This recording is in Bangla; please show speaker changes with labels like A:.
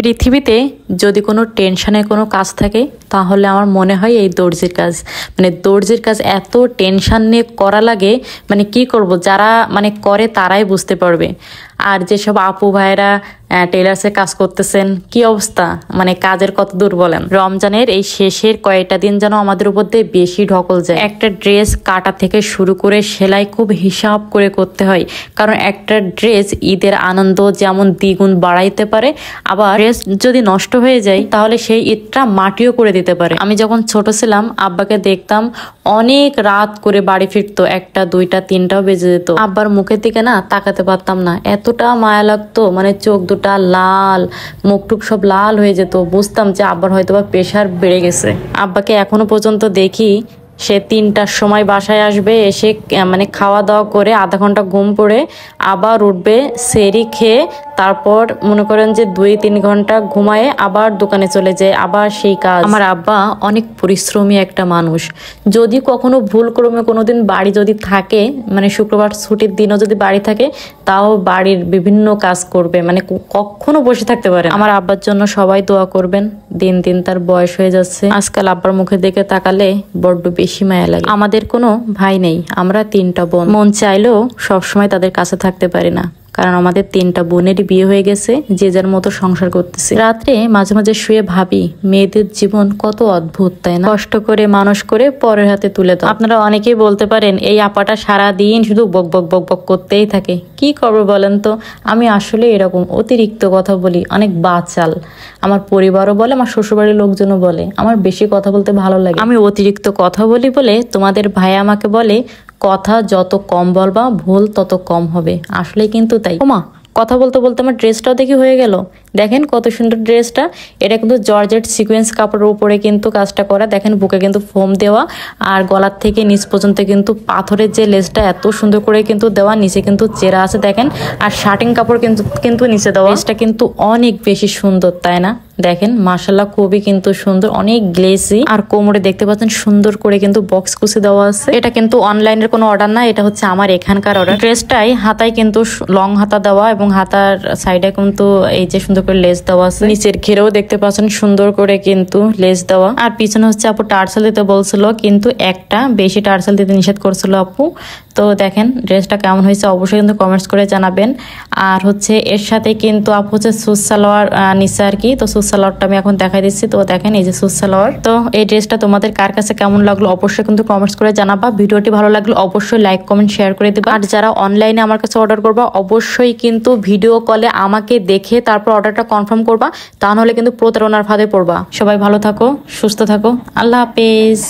A: পৃথিবীতে যদি কোনো টেনশনের কোনো কাজ থাকে তাহলে আমার মনে হয় এই দর্জির কাজ। মানে দর্জির কাজ এত টেনশন নিয়ে করা লাগে, মানে কি করব, যারা মানে করে তারাই বুঝতে পারবে। আর যেসব আপু ভাইরা টেলার্সে কাজ করতেছেন, কি অবস্থা, মানে কাজের কত দূর বলেন। রমজানের এই শেষের কয়েকটা দিন যেন আমাদের উপর দিয়ে বেশি ঢকল যায়। একটা ড্রেস কাটা থেকে শুরু করে সেলাই খুব হিসাব করে করতে হয়, কারণ একটা ড্রেস ঈদের আনন্দ যেমন দ্বিগুণ বাড়াইতে পারে, আবার ড্রেস যদি নষ্ট হয়ে যায় তাহলে সেই ঈদটা মাটিও করে দিতে পারে। আমি যখন ছোট ছিলাম আব্বাকে দেখতাম অনেক রাত করে বাড়ি ফিরতো, 1টা 2টা 3টাও বেজে যেত। আব্বার মুখের দিকে না তাকাতে পারতাম না, এতটা মায়া লাগতো, মানে চোখ দুটা লাল, মুখ টুক সব লাল হয়ে যেত। বুঝতাম যে আব্বার হয়তো বা প্রেশার বেড়ে গেছে। আব্বাকে এখনো পর্যন্ত দেখি সে 3টার সময় বাসায় আসবে, এসে মানে খাওয়া দাওয়া করে আধা ঘন্টা ঘুম পড়ে আবার উঠবে, সেরি খেয়ে তারপর মনে করেন যে 2-3 ঘন্টা ঘুমায়ে আবার দোকানে চলে যায়, আবার সেই কাজ। আমার আব্বা অনেক পরিশ্রমী একটা মানুষ। যদি কখনো ভুল ক্রমে কোনোদিন বাড়ি যদি থাকে, মানে শুক্রবার ছুটির দিনও যদি বাড়ি থাকে, তাও বাড়ির বিভিন্ন কাজ করবে, মানে কখনো বসে থাকতে পারে। আমার আব্বার জন্য সবাই দোয়া করবেন। দিন দিন তার বয়স হয়ে যাচ্ছে, আজকাল আব্বার মুখের দিকে তাকালে বড্ড বেশি মায়া লাগে। আমাদের কোনো ভাই নেই, আমরা 3টা বোন। মন চাইলেও সবসময় তাদের কাছে থাকতে পারি না, কারণ আমাদের 3টা বোনেরই বিয়ে হয়ে গেছে, যে যার মতো সংসার করতেছে। রাত্রে মাঝে মাঝে শুয়ে ভাবি মেয়েদের জীবন কত অদ্ভুত, তাই না? কষ্ট করে মানুষ করে পরের হাতে তুলে দাও। আপনারা অনেকেই বলতে পারেন এই আপাটা সারা দিন শুধু বক বক বক বক করতেই থাকে, কি করবো বলেন তো? আমি আসলে এরকম অতিরিক্ত কথা বলি, অনেক বাচাল। আমার পরিবারও বলে, আমার শ্বশুরবাড়ির লোকজনও বলে আমার বেশি কথা বলতে ভালো লাগে। আমি অতিরিক্ত কথা বলি বলে তোমাদের ভাই আমাকে বলে কথা যত কম বলবা ভুল তত কম হবে। আসলে কিন্তু তাই। ওমা, কথা বলতে বলতে আমার ড্রেসটাও দেখি হয়ে গেল। দেখেন কত সুন্দর ড্রেসটা। এটা কিন্তু জর্জেট সিকোয়েন্স কাপড়ের উপরে কিন্তু কাজটা করা। দেখেন বুকে কিন্তু ফোম দেওয়া, আর গলার থেকে নিচ পর্যন্ত কিন্তু পাথরের যে লেসটা এত সুন্দর করে কিন্তু দেওয়া, নিচে কিন্তু চেরা আছে দেখেন, আর শার্টিং কাপড় কিন্তু নিচে দেওয়া। ড্রেসটা কিন্তু অনেক বেশি সুন্দর, তাই না? দেখেন মাশাআল্লাহ খুবই কিন্তু সুন্দর, অনেক গ্লেসি। আর কোমরে দেখতে পাচ্ছেন সুন্দর করে কিন্তু বক্স কুচি দেওয়া আছে। এটা কিন্তু অনলাইনের কোনো অর্ডার না, এটা হচ্ছে আমার এখানকার অর্ডার। ড্রেসটাই হাতায় কিন্তু লং হাতা দেওয়া, এবং হাতার সাইডে কিন্তু এই যে সুন্দর করে লেস দেওয়া আছে। নিচের ঘেরেও দেখতে পাচ্ছেন সুন্দর করে কিন্তু লেস দেওয়া। আর পিছনে হচ্ছে আপু টার্সেল দিতে বলছিল, কিন্তু একটা বেশি টার্সেল দিতে নিষেধ করছিল আপু। তো দেখেন ড্রেসটা কেমন হয়েছে অবশ্যই কিন্তু কমেন্টস করে জানাবেন। আর হচ্ছে এর সাথে কিন্তু আপু হচ্ছে সুজ সালোয়ার নিচে আর কি, তো সুজ সালোয়ারটা আমি এখন দেখাই দিচ্ছি। তো দেখেন এই যে সুজ সালোয়ার। তো এই ড্রেসটা তোমাদের কার কাছে কেমন লাগলো অবশ্যই কিন্তু কমেন্টস করে জানাবা। ভিডিওটি ভালো লাগলো অবশ্যই লাইক কমেন্ট শেয়ার করে দিবা। আর যারা অনলাইনে আমার কাছে অর্ডার করবা অবশ্যই কিন্তু ভিডিও কলে আমাকে দেখে তারপর অর্ডারটা কনফার্ম করবা, তা নাহলে কিন্তু প্রতারণার ফাঁদে পড়বা। সবাই ভালো থাকো, সুস্থ থাকো, আল্লাহ হাফেজ।